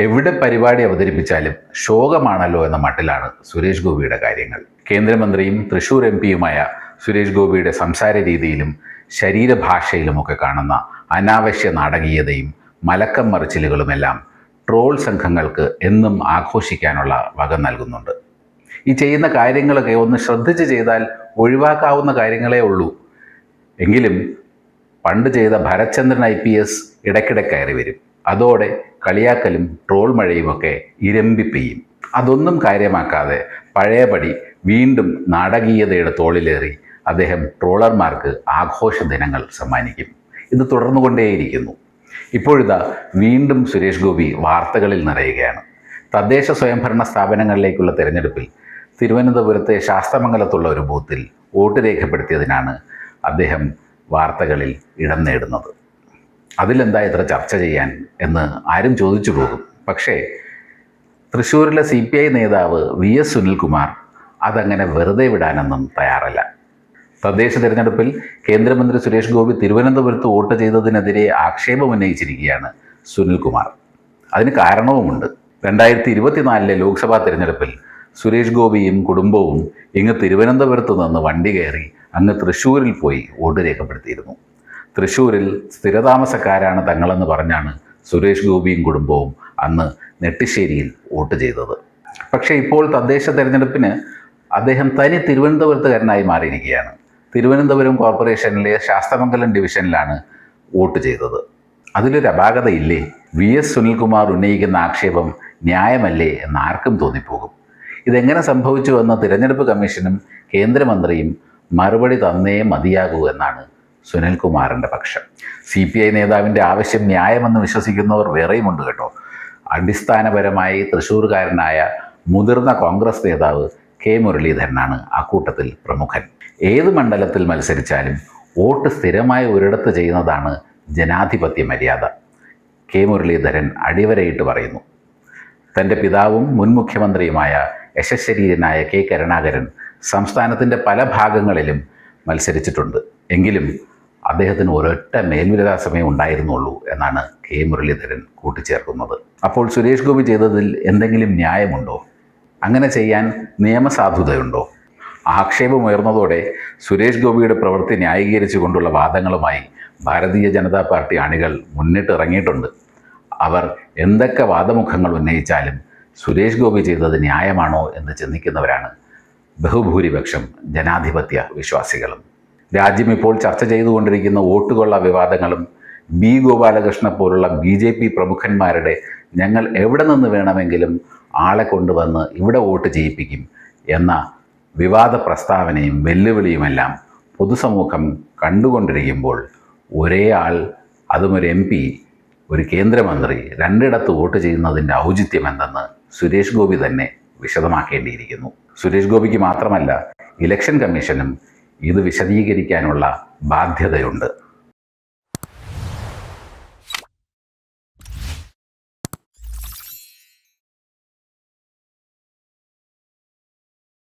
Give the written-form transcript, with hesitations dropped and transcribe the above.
എവിടെ പരിപാടി അവതരിപ്പിച്ചാലും ശോകമാണല്ലോ എന്ന മട്ടിലാണ് സുരേഷ് ഗോപിയുടെ കാര്യങ്ങൾ. കേന്ദ്രമന്ത്രിയും തൃശൂർ എംപിയുമായ സുരേഷ് ഗോപിയുടെ സംസാര രീതിയിലും ശരീരഭാഷയിലുമൊക്കെ കാണുന്ന അനാവശ്യ നാടകീയതയും മലക്കം മറിച്ചിലുകളുമെല്ലാം ട്രോൾ സംഘങ്ങൾക്ക് എന്നും ആഘോഷിക്കാനുള്ള വക നൽകുന്നുണ്ട്. ഈ ചെയ്യുന്ന കാര്യങ്ങളൊക്കെ ഒന്ന് ശ്രദ്ധിച്ച് ചെയ്താൽ ഒഴിവാക്കാവുന്ന കാര്യങ്ങളേ ഉള്ളൂ. എങ്കിലും പണ്ട് ചെയ്ത ഭരത്ചന്ദ്രൻ IPS ഇടയ്ക്കിടെ കയറി വരും. അതോടെ കളിയാക്കലും ട്രോൾ മഴയുമൊക്കെ ഇരമ്പിപ്പെയ്യും. അതൊന്നും കാര്യമാക്കാതെ പഴയപടി വീണ്ടും നാടകീയതയുടെ തോളിലേറി അദ്ദേഹം ട്രോളർമാർക്ക് ആഘോഷ ദിനങ്ങൾ സമ്മാനിക്കും. ഇത് തുടർന്നുകൊണ്ടേയിരിക്കുന്നു. ഇപ്പോഴിതാ വീണ്ടും സുരേഷ് ഗോപി വാർത്തകളിൽ നിറയുകയാണ്. തദ്ദേശ സ്വയംഭരണ സ്ഥാപനങ്ങളിലേക്കുള്ള തിരഞ്ഞെടുപ്പിൽ തിരുവനന്തപുരത്തെ ശാസ്തമംഗലത്തുള്ള ഒരു ബൂത്തിൽ വോട്ട് രേഖപ്പെടുത്തിയതിനാണ് അദ്ദേഹം വാർത്തകളിൽ ഇടം നേടുന്നത്. അതിലെന്താ ഇത്ര ചർച്ച ചെയ്യാൻ എന്ന് ആരും ചോദിച്ചു പോകും. പക്ഷേ തൃശ്ശൂരിലെ CPI നേതാവ് VS സുനിൽകുമാർ അതങ്ങനെ വെറുതെ വിടാനൊന്നും തയ്യാറല്ല. തദ്ദേശ തിരഞ്ഞെടുപ്പിൽ കേന്ദ്രമന്ത്രി സുരേഷ് ഗോപി തിരുവനന്തപുരത്ത് വോട്ട് ചെയ്തതിനെതിരെ ആക്ഷേപം ഉന്നയിച്ചിരിക്കുകയാണ് സുനിൽകുമാർ. അതിന് കാരണവുമുണ്ട്. 2024 ലോക്സഭാ തിരഞ്ഞെടുപ്പിൽ സുരേഷ് ഗോപിയും കുടുംബവും ഇങ്ങ് തിരുവനന്തപുരത്ത് നിന്ന് വണ്ടി കയറി അങ്ങ് തൃശ്ശൂരിൽ പോയി വോട്ട് രേഖപ്പെടുത്തിയിരുന്നു. തൃശ്ശൂരിൽ സ്ഥിരതാമസക്കാരാണ് തങ്ങളെന്ന് പറഞ്ഞാണ് സുരേഷ് ഗോപിയും കുടുംബവും അന്ന് നെട്ടിശ്ശേരിയിൽ വോട്ട് ചെയ്തത്. പക്ഷേ ഇപ്പോൾ തദ്ദേശ തെരഞ്ഞെടുപ്പിന് അദ്ദേഹം തനി തിരുവനന്തപുരത്തുകാരനായി മാറിയിരിക്കുകയാണ്. തിരുവനന്തപുരം കോർപ്പറേഷനിലെ ശാസ്തമംഗലം ഡിവിഷനിലാണ് വോട്ട് ചെയ്തത്. അതിലൊരു അപാകതയില്ലേ? VS സുനിൽകുമാർ ഉന്നയിക്കുന്ന ആക്ഷേപം ന്യായമല്ലേ എന്ന് ആർക്കും തോന്നിപ്പോകും. ഇതെങ്ങനെ സംഭവിച്ചുവെന്ന് തിരഞ്ഞെടുപ്പ് കമ്മീഷനും കേന്ദ്രമന്ത്രിയും മറുപടി തന്നേ മതിയാകൂ എന്നാണ് സുനിൽകുമാറിൻ്റെ പക്ഷം. CPI നേതാവിൻ്റെ ആവശ്യം ന്യായമെന്ന് വിശ്വസിക്കുന്നവർ വേറെയുമുണ്ട് കേട്ടോ. അടിസ്ഥാനപരമായി തൃശ്ശൂർകാരനായ മുതിർന്ന കോൺഗ്രസ് നേതാവ് K മുരളീധരനാണ് അക്കൂട്ടത്തിൽ പ്രമുഖൻ. ഏത് മണ്ഡലത്തിൽ മത്സരിച്ചാലും വോട്ട് സ്ഥിരമായി ഒരിടത്ത് ചെയ്യുന്നതാണ് ജനാധിപത്യ മര്യാദ. K മുരളീധരൻ അടിവരയിട്ട് പറയുന്നു. തൻ്റെ പിതാവും മുൻ മുഖ്യമന്ത്രിയുമായ യശശരീരനായ K കരുണാകരൻ സംസ്ഥാനത്തിൻ്റെ പല ഭാഗങ്ങളിലും മത്സരിച്ചിട്ടുണ്ട്. എങ്കിലും അദ്ദേഹത്തിന് ഒരൊറ്റ മേൽവിലാസമേ ഉണ്ടായിരുന്നുള്ളൂ എന്നാണ് K മുരളീധരൻ കൂട്ടിച്ചേർക്കുന്നത്. അപ്പോൾ സുരേഷ് ഗോപി ചെയ്തതിൽ എന്തെങ്കിലും ന്യായമുണ്ടോ? അങ്ങനെ ചെയ്യാൻ നിയമസാധുതയുണ്ടോ? ആക്ഷേപമുയർന്നതോടെ സുരേഷ് ഗോപിയുടെ പ്രവൃത്തി ന്യായീകരിച്ചുകൊണ്ടുള്ള വാദങ്ങളുമായി ഭാരതീയ ജനതാ പാർട്ടി അണികൾ മുന്നിട്ടിറങ്ങിയിട്ടുണ്ട്. അവർ എന്തൊക്കെ വാദമുഖങ്ങൾ ഉന്നയിച്ചാലും സുരേഷ് ഗോപി ചെയ്തത് ന്യായമാണോ എന്ന് ചിന്തിക്കുന്നവരാണ് ബഹുഭൂരിപക്ഷം ജനാധിപത്യ വിശ്വാസികളും. രാജ്യം ഇപ്പോൾ ചർച്ച ചെയ്തുകൊണ്ടിരിക്കുന്ന വോട്ടുകൊള്ള വിവാദങ്ങളും B ഗോപാലകൃഷ്ണ പോലുള്ള BJP പ്രമുഖന്മാരുടെ ഞങ്ങൾ എവിടെ നിന്ന് വേണമെങ്കിലും ആളെ കൊണ്ടുവന്ന് ഇവിടെ വോട്ട് ചെയ്യിപ്പിക്കും എന്ന വിവാദ പ്രസ്താവനയും വെല്ലുവിളിയുമെല്ലാം പൊതുസമൂഹം കണ്ടുകൊണ്ടിരിക്കുമ്പോൾ ഒരേ ആൾ, അതും ഒരു MP, ഒരു കേന്ദ്രമന്ത്രി രണ്ടിടത്ത് വോട്ട് ചെയ്യുന്നതിൻ്റെ ഔചിത്യം എന്തെന്ന് സുരേഷ് ഗോപി തന്നെ വിശദമാക്കേണ്ടിയിരിക്കുന്നു. സുരേഷ് ഗോപിക്ക് മാത്രമല്ല, ഇലക്ഷൻ കമ്മീഷനും ഇത് വിശദീകരിക്കാനുള്ള ബാധ്യതയുണ്ട്.